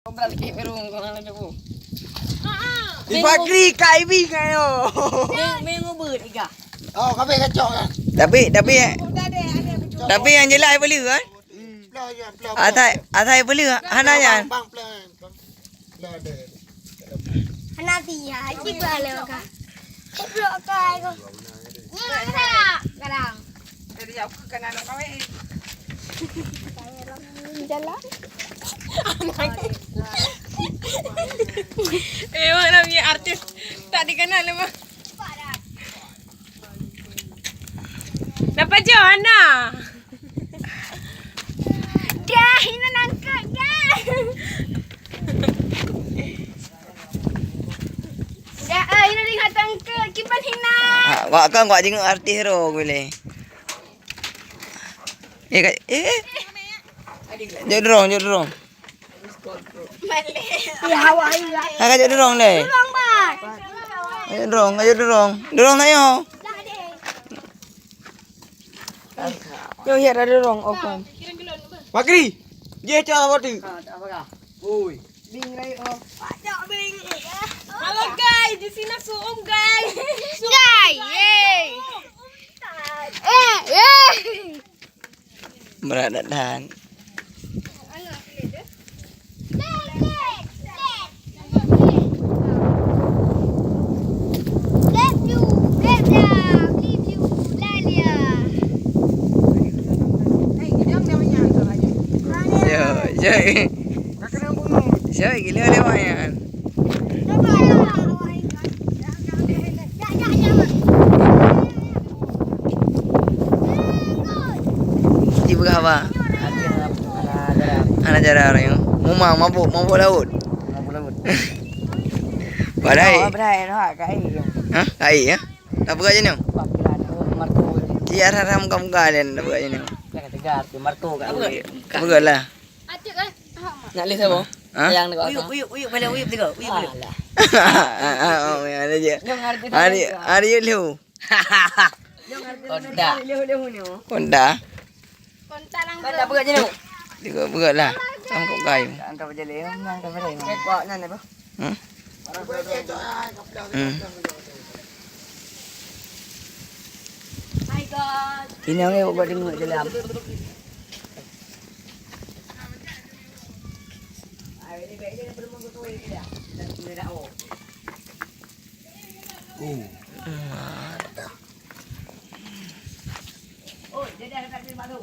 Comprar lagi merung kau nak ada bu. Dipakri kai bi kayo. Mengu bird iga. Oh, kami kacau kan. Tapi yang jelas boleh kan? Atai boleh hana yan. Bang plan. Lah ada. Hana dia, cipta leka. Cipta kai ko. Kadang. Jadi jauh ke kanan kau eh. Jalan. Memang namanya artis tak dikenal memang. Dapat Johanna. Dah, ini nangkep dah. Dah, ini ringat tangkep. Kipan hina. Wak kan wak jenguk artis hero boleh. Jom dorong. Ya, awak ini. Ha kajak dorong le. Tolong, Pak. Ayo dorong. Dorong nak yo. Yo hiar ada dorong open. Pakri. Dia cara batu. Oi. Bing rai oh. Pajak bing. Halo guys, di sini suum guys. Guys, Berat dan. Saya gila lewat yan. Ibu apa? Anak jara orang yang mabuk laut. Badai. Badai noh kai. Hah? Kai ya? Tak buka je ni. Dia haram kamu kalian tak buka je ni. Jangan tegar, marto kat apa? Buka lah. Nak leh siapa? Ha? Yang dekat. Uyup balik uyup juga. Uyup balik. Oh, ada je. Hari lu. Konda. Honda. Tak buka je ni. Juga buka lah. Kamu kau kayu. Angkat berjalan, angkat berjalan. Kek nan apa? Hmm. My God. Ini orang buat dengar dalam. Oh, jadi ada kat sini Pak Tu.